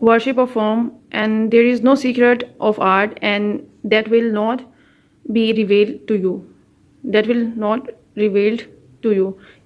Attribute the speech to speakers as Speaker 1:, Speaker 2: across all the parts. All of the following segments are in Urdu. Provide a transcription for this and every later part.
Speaker 1: worship of form, and there is no secret of art and that will not be revealed to you,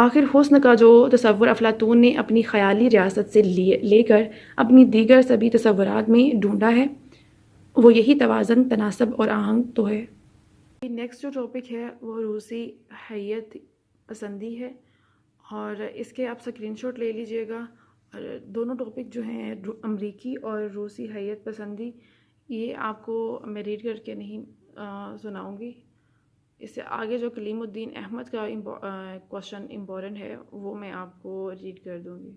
Speaker 1: آخر حسن کا جو تصور افلاطون نے اپنی خیالی ریاست سے لے کر اپنی دیگر سبھی تصورات میں ڈھونڈا ہے، وہ یہی توازن، تناسب اور آہنگ تو ہے۔ نیکسٹ جو ٹاپک ہے وہ روسی حیت پسندی ہے، اور اس کے آپ اسکرین شاٹ لے لیجئے گا۔ اور دونوں ٹاپک جو ہیں امریکی اور روسی حیت پسندی، یہ آپ کو میں ریڈ کر کے نہیں سناؤں گی۔ اس سے آگے جو کلیم الدین احمد کا کوشچن امپورٹنٹ ہے وہ میں آپ کو ریڈ کر دوں گی۔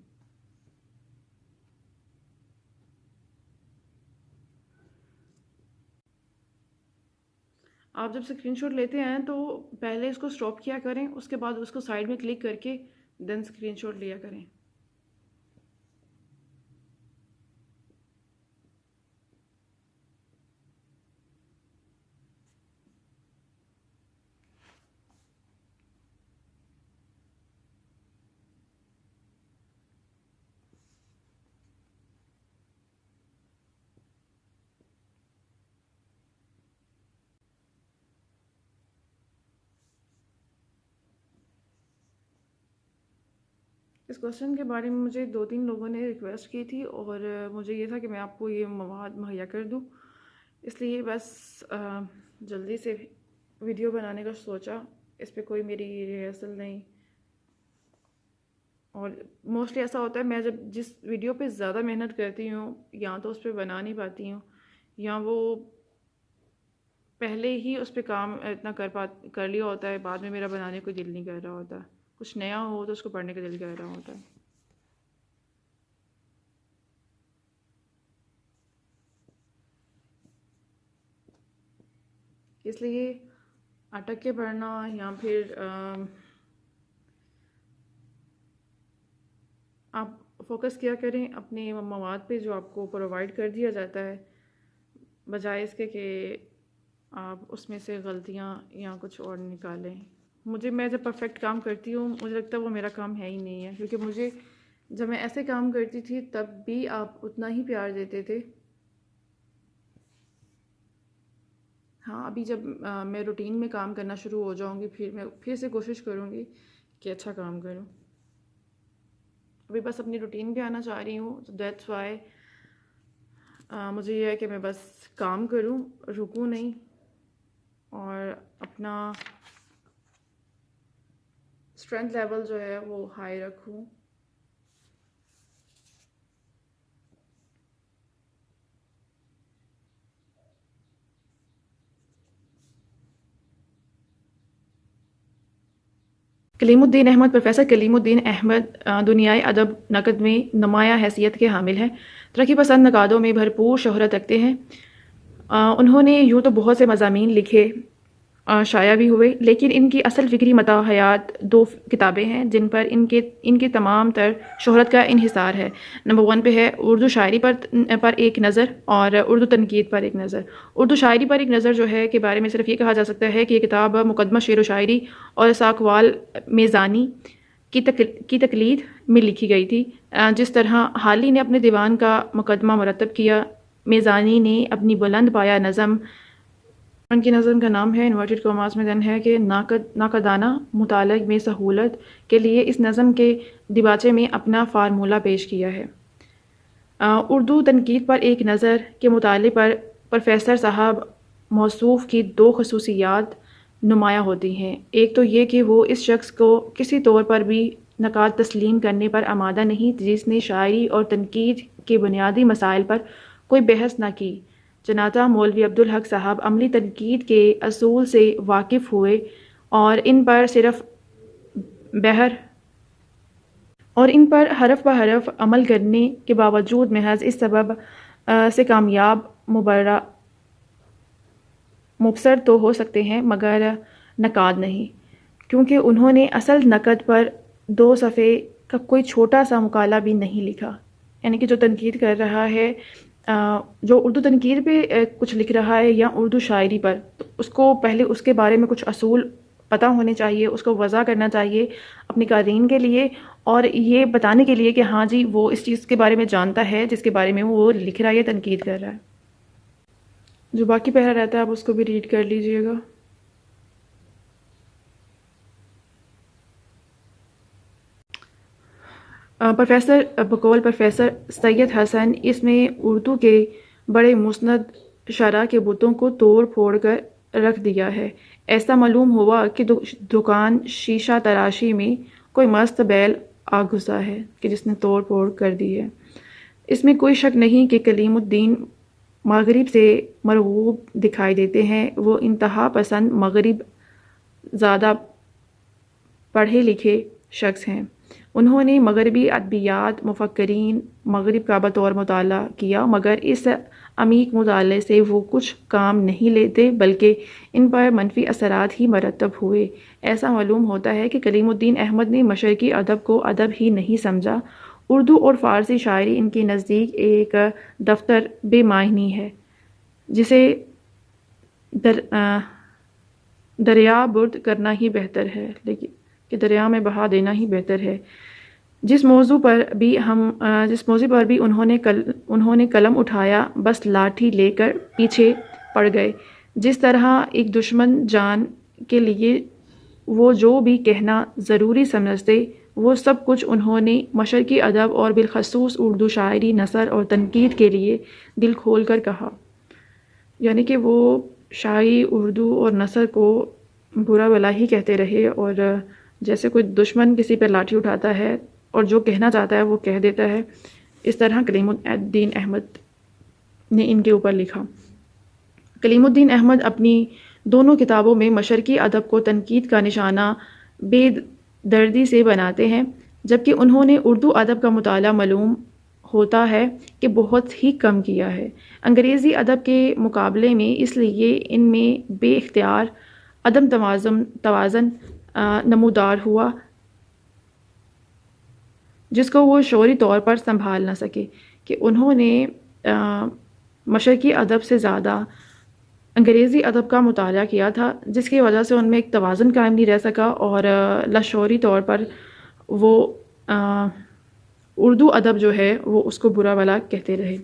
Speaker 1: آپ جب اسکرین شاٹ لیتے ہیں تو پہلے اس کو اسٹاپ کیا کریں، اس کے بعد اس کو سائڈ میں کلک کر کے دین اسکرین شاٹ لیا کریں۔ اس کوشچن کے بارے میں مجھے 2-3 لوگوں نے ریکویسٹ کی تھی، اور مجھے یہ تھا کہ میں آپ کو یہ مواد مہیا کر دوں، اس لیے بس جلدی سے ویڈیو بنانے کا سوچا۔ اس پہ کوئی میری ریہرسل نہیں، اور موسٹلی ایسا ہوتا ہے میں جب جس ویڈیو پہ زیادہ محنت کرتی ہوں یا تو اس پہ بنا نہیں پاتی ہوں، یا وہ پہلے ہی اس پہ کام اتنا کر لیا ہوتا ہے، بعد میں میرا بنانے کو دل نہیں کر رہا ہوتا، کچھ نیا ہو تو اس کو پڑھنے کا دل کر رہا ہوتا ہے۔ اس لیے اٹک کے پڑھنا یا پھر آپ فوکس کیا کریں اپنے مواد پہ جو آپ کو پرووائڈ کر دیا جاتا ہے، بجائے اس کے کہ آپ اس میں سے غلطیاں یا کچھ اور نکالیں۔ میں جب پرفیکٹ کام کرتی ہوں مجھے لگتا ہے وہ میرا کام ہے ہی نہیں ہے، کیونکہ مجھے جب میں ایسے کام کرتی تھی تب بھی آپ اتنا ہی پیار دیتے تھے۔ ہاں، ابھی جب میں روٹین میں کام کرنا شروع ہو جاؤں گی میں پھر سے کوشش کروں گی کہ اچھا کام کروں۔ ابھی بس اپنی روٹین پہ آنا چاہ رہی ہوں، تو دیٹس وائی مجھے یہ ہے کہ میں بس کام کروں، رکوں نہیں، اور اپنا اسٹرینتھ لیول جو ہے وہ ہائی رکھوں۔ کلیم الدین احمد پروفیسر کلیم الدین احمد دنیائے ادب نقد میں نمایاں حیثیت کے حامل ہیں، ترقی پسند نقادوں میں بھرپور شہرت رکھتے ہیں۔ انہوں نے یوں تو بہت سے مضامین لکھے، شائع بھی ہوئے، لیکن ان کی اصل فکری متاع حیات 2 کتابیں ہیں جن پر ان کے تمام تر شہرت کا انحصار ہے۔ نمبر 1 پہ ہے اردو شاعری پر ایک نظر اور اردو تنقید پر ایک نظر۔ اردو شاعری پر ایک نظر جو ہے کے بارے میں صرف یہ کہا جا سکتا ہے کہ یہ کتاب مقدمہ شعر و شاعری اور ساکھوال میزانی کی تقلید میں لکھی گئی تھی۔ جس طرح حالی نے اپنے دیوان کا مقدمہ مرتب کیا، میزانی نے اپنی بلند پایہ نظم، ان کی نظم کا نام ہے انورٹڈ کاماز میں دن ہے کہ ناقدانہ مطالعہ میں سہولت کے لیے اس نظم کے دیباچے میں اپنا فارمولہ پیش کیا ہے۔ اردو تنقید پر ایک نظر کے مطالعے پر پروفیسر صاحب موصوف کی 2 خصوصیات نمایاں ہوتی ہیں۔ ایک تو یہ کہ وہ اس شخص کو کسی طور پر بھی نقاد تسلیم کرنے پر آمادہ نہیں جس نے شاعری اور تنقید کے بنیادی مسائل پر کوئی بحث نہ کی۔ جناب مولوی عبدالحق صاحب عملی تنقید کے اصول سے واقف ہوئے اور ان پر حرف بحرف عمل کرنے کے باوجود محض اس سبب سے کامیاب مبصر تو ہو سکتے ہیں مگر نقاد نہیں، کیونکہ انہوں نے اصل نقد پر 2 صفحے کا کوئی چھوٹا سا مقالہ بھی نہیں لکھا۔ یعنی کہ جو تنقید کر رہا ہے، جو اردو تنقید پہ کچھ لکھ رہا ہے یا اردو شاعری پر، تو اس کو پہلے اس کے بارے میں کچھ اصول پتہ ہونے چاہیے، اس کو وضع کرنا چاہیے اپنی قارئین کے لیے، اور یہ بتانے کے لیے کہ ہاں جی وہ اس چیز کے بارے میں جانتا ہے جس کے بارے میں وہ لکھ رہا ہے یا تنقید کر رہا ہے۔ جو باقی پیرا رہتا ہے آپ اس کو بھی ریڈ کر لیجئے گا۔ پروفیسر بقول پروفیسر سید حسن اس میں اردو کے بڑے مسند شرح کے بتوں کو توڑ پھوڑ کر رکھ دیا ہے۔ ایسا معلوم ہوا کہ دکان شیشہ تراشی میں کوئی مست بیل آ گھسا ہے کہ جس نے توڑ پھوڑ کر دی ہے۔ اس میں کوئی شک نہیں کہ کلیم الدین مغرب سے مرغوب دکھائی دیتے ہیں۔ وہ انتہا پسند مغرب زیادہ پڑھے لکھے شخص ہیں۔ انہوں نے مغربی ادبیات مفکرین مغرب کا بطور مطالعہ کیا، مگر اس عمیق مطالعے سے وہ کچھ کام نہیں لیتے بلکہ ان پر منفی اثرات ہی مرتب ہوئے۔ ایسا معلوم ہوتا ہے کہ کلیم الدین احمد نے مشرقی ادب کو ادب ہی نہیں سمجھا۔ اردو اور فارسی شاعری ان کے نزدیک ایک دفتر بے معنی ہے جسے دریا برد کرنا ہی بہتر ہے، لیکن کہ دریا میں بہا دینا ہی بہتر ہے۔ جس موضوع پر بھی انہوں نے قلم اٹھایا بس لاٹھی لے کر پیچھے پڑ گئے۔ جس طرح ایک دشمن جان کے لیے وہ جو بھی کہنا ضروری سمجھتے وہ سب کچھ انہوں نے مشرقی ادب اور بالخصوص اردو شاعری نثر اور تنقید کے لیے دل کھول کر کہا۔ یعنی کہ وہ شاعری اردو اور نثر کو برا بلا ہی کہتے رہے، اور جیسے کوئی دشمن کسی پر لاٹھی اٹھاتا ہے اور جو کہنا چاہتا ہے وہ کہہ دیتا ہے، اس طرح کلیم الدین احمد نے ان کے اوپر لکھا۔ کلیم الدین احمد اپنی دونوں کتابوں میں مشرقی ادب کو تنقید کا نشانہ بے دردی سے بناتے ہیں، جبکہ انہوں نے اردو ادب کا مطالعہ معلوم ہوتا ہے کہ بہت ہی کم کیا ہے انگریزی ادب کے مقابلے میں۔ اس لیے ان میں بے اختیار عدم توازن نمودار ہوا جس کو وہ شعوری طور پر سنبھال نہ سکے، کہ انہوں نے مشرقی ادب سے زیادہ انگریزی ادب کا مطالعہ کیا تھا، جس کی وجہ سے ان میں ایک توازن قائم نہیں رہ سکا، اور لاشعوری طور پر وہ اردو ادب جو ہے وہ اس کو برا بلا کہتے رہے۔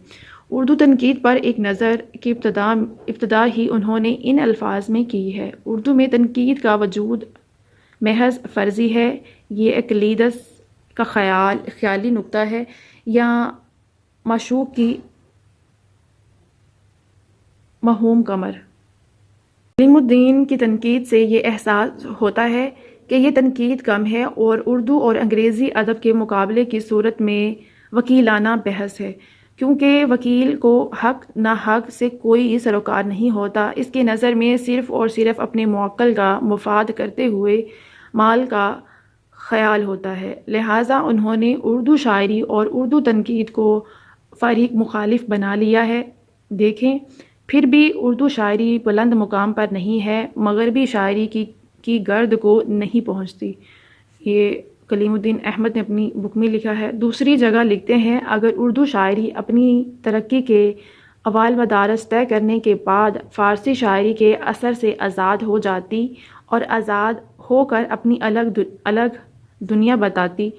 Speaker 1: اردو تنقید پر ایک نظر کی ابتدا ہی انہوں نے ان الفاظ میں کی ہے: اردو میں تنقید کا وجود محض فرضی ہے، یہ اقلیدس کا خیالی نکتہ ہے یا معشوق کی موہوم قمر۔ کلیم الدین کی تنقید سے یہ احساس ہوتا ہے کہ یہ تنقید کم ہے اور اردو اور انگریزی ادب کے مقابلے کی صورت میں وکیلانہ بحث ہے، کیونکہ وکیل کو حق ناحق سے کوئی سروکار نہیں ہوتا۔ اس کے نظر میں صرف اور صرف اپنے موکل کا مفاد کرتے ہوئے مال کا خیال ہوتا ہے، لہٰذا انہوں نے اردو شاعری اور اردو تنقید کو فریق مخالف بنا لیا ہے۔ دیکھیں، پھر بھی اردو شاعری بلند مقام پر نہیں ہے، مغربی شاعری کی گرد کو نہیں پہنچتی۔ یہ کلیم الدین احمد نے اپنی بک میں لکھا ہے۔ دوسری جگہ لکھتے ہیں: اگر اردو شاعری اپنی ترقی کے اوائل مدارس طے کرنے کے بعد فارسی شاعری کے اثر سے آزاد ہو جاتی اور آزاد ہو کر اپنی الگ دنیا بتاتی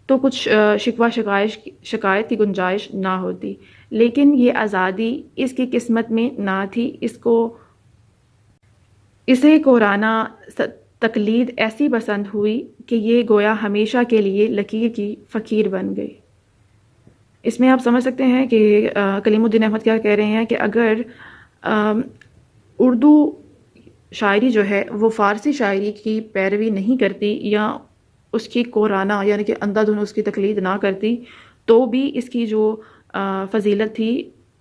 Speaker 1: تو کچھ شکوہ شکایت کی گنجائش نہ ہوتی، لیکن یہ آزادی اس کی قسمت میں نہ تھی۔ اسے کورانہ تقلید ایسی پسند ہوئی کہ یہ گویا ہمیشہ کے لیے لکیر کی فقیر بن گئی۔ اس میں آپ سمجھ سکتے ہیں کہ کلیم الدین احمد کیا کہہ رہے ہیں کہ اگر اردو شاعری جو ہے وہ فارسی شاعری کی پیروی نہیں کرتی یا اس کی کورانہ یعنی کہ اندھا دھند اس کی تقلید نہ کرتی تو بھی اس کی جو فضیلت تھی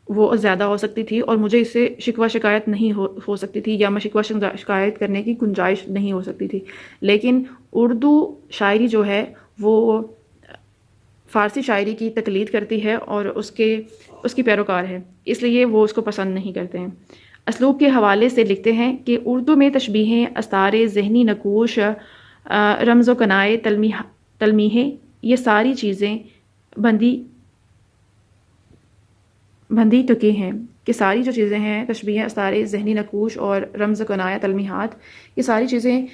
Speaker 1: وہ زیادہ ہو سکتی تھی، اور مجھے اس سے شکوہ شکایت نہیں ہو سکتی تھی، یا میں شکوہ شکایت کرنے کی گنجائش نہیں ہو سکتی تھی۔ لیکن اردو شاعری جو ہے وہ فارسی شاعری کی تقلید کرتی ہے اور اس کی پیروکار ہے، اس لیے وہ اس کو پسند نہیں کرتے ہیں۔ اسلوب کے حوالے سے لکھتے ہیں کہ اردو میں تشبیہیں، استعارے، ذہنی نقوش، رمز و کنائے، تلمیحیں، یہ ساری چیزیں بندھی ٹکی ہیں، کہ ساری جو چیزیں ہیں تشبیہیں، استعارے، ذہنی نقوش اور رمز و کنایہ، تلمیحات، یہ ساری چیزیں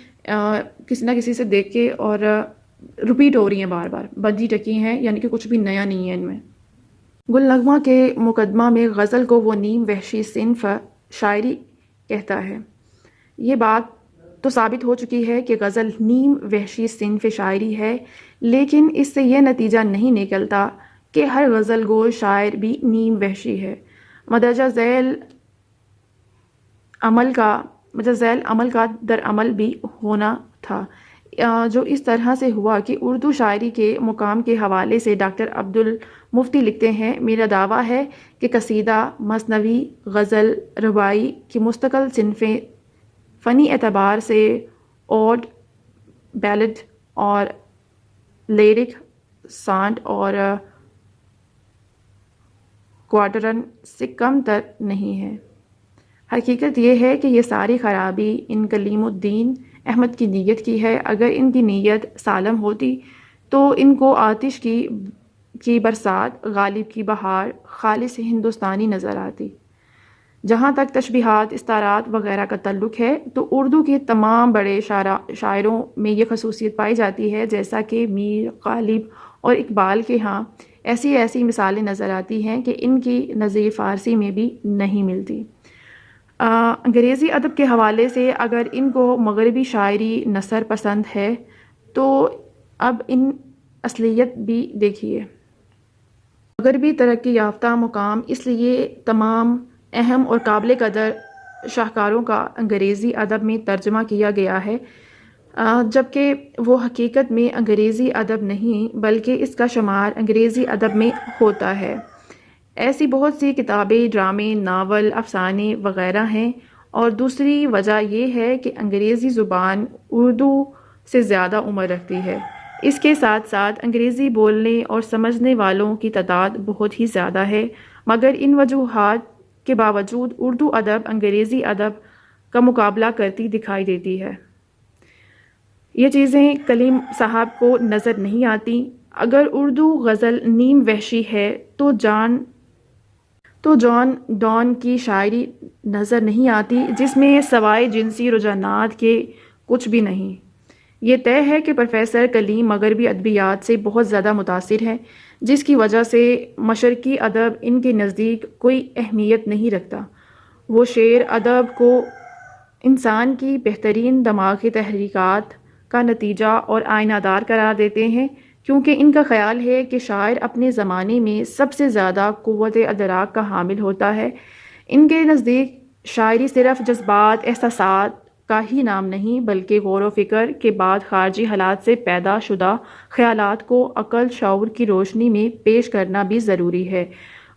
Speaker 1: کسی نہ کسی سے دیکھ کے اور رپیٹ ہو رہی ہیں، بار بار بندھی ٹکی ہیں، یعنی کہ کچھ بھی نیا نہیں ہے ان میں۔ گل نغمہ کے مقدمہ میں غزل کو وہ نیم وحشی صنف شاعری کہتا ہے۔ یہ بات تو ثابت ہو چکی ہے کہ غزل نیم وحشی صنف شاعری ہے، لیکن اس سے یہ نتیجہ نہیں نکلتا کہ ہر غزل گو شاعر بھی نیم وحشی ہے۔ مدرجہ ذیل عمل کا در عمل بھی ہونا تھا، جو اس طرح سے ہوا کہ اردو شاعری کے مقام کے حوالے سے ڈاکٹر عبدالمفتی لکھتے ہیں، میرا دعویٰ ہے کہ قصیدہ، مثنوی، غزل، رباعی کی مستقل صنفیں فنی اعتبار سے اوڈ، بیلڈ اور لیرک، سانٹ اور کوارٹرن سے کم تر نہیں ہے۔ حقیقت یہ ہے کہ یہ ساری خرابی ان کلیم الدین احمد کی نیت کی ہے۔ اگر ان کی نیت سالم ہوتی تو ان کو آتش کی برسات، غالب کی بہار، خالص ہندوستانی نظر آتی۔ جہاں تک تشبیہات، استعارات وغیرہ کا تعلق ہے تو اردو کے تمام بڑے شاعروں میں یہ خصوصیت پائی جاتی ہے، جیسا کہ میر، غالب اور اقبال کے ہاں ایسی مثالیں نظر آتی ہیں کہ ان کی نظیر فارسی میں بھی نہیں ملتی۔ انگریزی ادب کے حوالے سے اگر ان کو مغربی شاعری نثر پسند ہے تو اب ان اصلیت بھی دیکھیے۔ مغربی ترقی یافتہ مقام اس لیے تمام اہم اور قابل قدر شاہکاروں کا انگریزی ادب میں ترجمہ کیا گیا ہے، جبکہ وہ حقیقت میں انگریزی ادب نہیں بلکہ اس کا شمار انگریزی ادب میں ہوتا ہے۔ ایسی بہت سی کتابیں، ڈرامے، ناول، افسانے وغیرہ ہیں، اور دوسری وجہ یہ ہے کہ انگریزی زبان اردو سے زیادہ عمر رکھتی ہے۔ اس کے ساتھ ساتھ انگریزی بولنے اور سمجھنے والوں کی تعداد بہت ہی زیادہ ہے، مگر ان وجوہات کے باوجود اردو ادب انگریزی ادب کا مقابلہ کرتی دکھائی دیتی ہے۔ یہ چیزیں کلیم صاحب کو نظر نہیں آتی۔ اگر اردو غزل نیم وحشی ہے تو جان ڈان کی شاعری نظر نہیں آتی، جس میں سوائے جنسی رجحانات کے کچھ بھی نہیں۔ یہ طے ہے کہ پروفیسر کلیم مغربی ادبیات سے بہت زیادہ متاثر ہیں، جس کی وجہ سے مشرقی ادب ان کے نزدیک کوئی اہمیت نہیں رکھتا۔ وہ شعر ادب کو انسان کی بہترین دماغی تحریکات کا نتیجہ اور آئینہ دار قرار دیتے ہیں، کیونکہ ان کا خیال ہے کہ شاعر اپنے زمانے میں سب سے زیادہ قوت ادراک کا حامل ہوتا ہے۔ ان کے نزدیک شاعری صرف جذبات، احساسات کا ہی نام نہیں بلکہ غور و فکر کے بعد خارجی حالات سے پیدا شدہ خیالات کو عقل، شعور کی روشنی میں پیش کرنا بھی ضروری ہے۔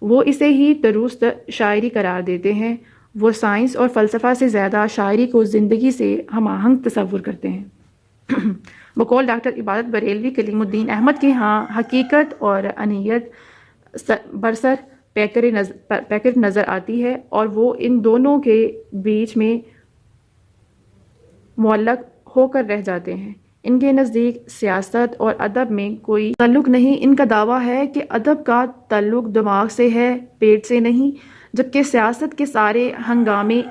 Speaker 1: وہ اسے ہی درست شاعری قرار دیتے ہیں۔ وہ سائنس اور فلسفہ سے زیادہ شاعری کو زندگی سے ہم آہنگ تصور کرتے ہیں۔ بقول ڈاکٹر عبادت بریلوی، کلیم الدین احمد کے ہاں حقیقت اور انیت برسر پیکر نظر آتی ہے، اور وہ ان دونوں کے بیچ میں معلق ہو کر رہ جاتے ہیں۔ ان کے نزدیک سیاست اور ادب میں کوئی تعلق نہیں۔ ان کا دعویٰ ہے کہ ادب کا تعلق دماغ سے ہے، پیٹ سے نہیں، جبکہ سیاست کے سارے ہنگامے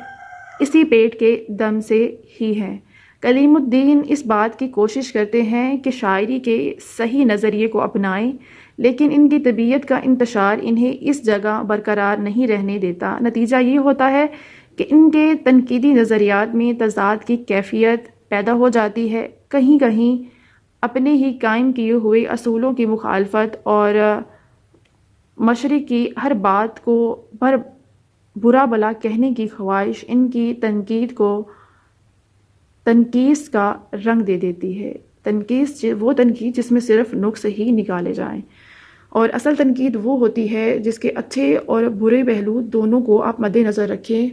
Speaker 1: اسی پیٹ کے دم سے ہی ہیں۔ کلیم الدین اس بات کی کوشش کرتے ہیں کہ شاعری کے صحیح نظریے کو اپنائیں، لیکن ان کی طبیعت کا انتشار انہیں اس جگہ برقرار نہیں رہنے دیتا۔ نتیجہ یہ ہوتا ہے کہ ان کے تنقیدی نظریات میں تضاد کی کیفیت پیدا ہو جاتی ہے، کہیں کہیں اپنے ہی قائم کیے ہوئے اصولوں کی مخالفت، اور مشرق کی ہر بات کو برا بلا کہنے کی خواہش ان کی تنقید کو تنقیص کا رنگ دے دیتی ہے۔ تنقیص وہ تنقید جس میں صرف نقص ہی نکالے جائیں، اور اصل تنقید وہ ہوتی ہے جس کے اچھے اور برے پہلو دونوں کو آپ مد نظر رکھیں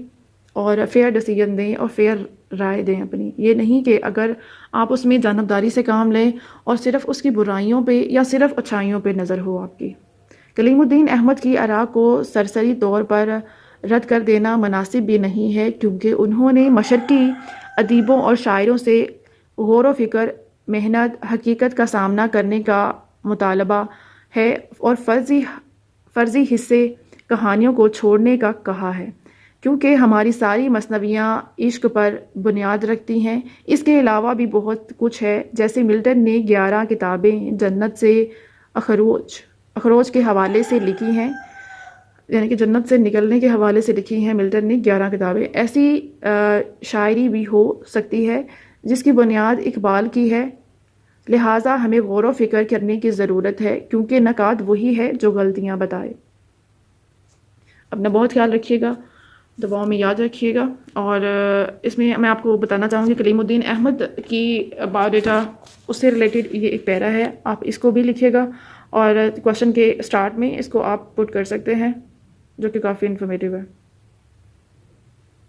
Speaker 1: اور فیئر ڈیسیجن دیں اور فیئر رائے دیں اپنی۔ یہ نہیں کہ اگر آپ اس میں جانبداری سے کام لیں اور صرف اس کی برائیوں پہ یا صرف اچھائیوں پہ نظر ہو آپ کی۔ کلیم الدین احمد کی آراء کو سرسری طور پر رد کر دینا مناسب بھی نہیں ہے، کیونکہ انہوں نے مشرقی ادیبوں اور شاعروں سے غور و فکر، محنت، حقیقت کا سامنا کرنے کا مطالبہ ہے اور فرضی حصے کہانیوں کو چھوڑنے کا کہا ہے، کیونکہ ہماری ساری مثنویاں عشق پر بنیاد رکھتی ہیں۔ اس کے علاوہ بھی بہت کچھ ہے، جیسے ملٹن نے 11 کتابیں جنت سے اخروج کے حوالے سے لکھی ہیں، یعنی کہ جنت سے نکلنے کے حوالے سے لکھی ہیں ملٹن نے 11 کتابیں۔ ایسی شاعری بھی ہو سکتی ہے جس کی بنیاد اقبال کی ہے، لہٰذا ہمیں غور و فکر کرنے کی ضرورت ہے، کیونکہ نکات وہی ہے جو غلطیاں بتائے۔ اپنا بہت خیال رکھیے گا، دعاؤں میں یاد رکھیے گا۔ اور اس میں میں آپ کو بتانا چاہوں گی کلیم الدین احمد کی بایو ڈیٹا، اس سے ریلیٹڈ یہ ایک پیرا ہے، آپ اس کو بھی لکھیے گا اور کوشچن کے اسٹارٹ میں اس کو آپ پٹ کر سکتے ہیں، جو کہ کافی انفارمیٹیو ہے۔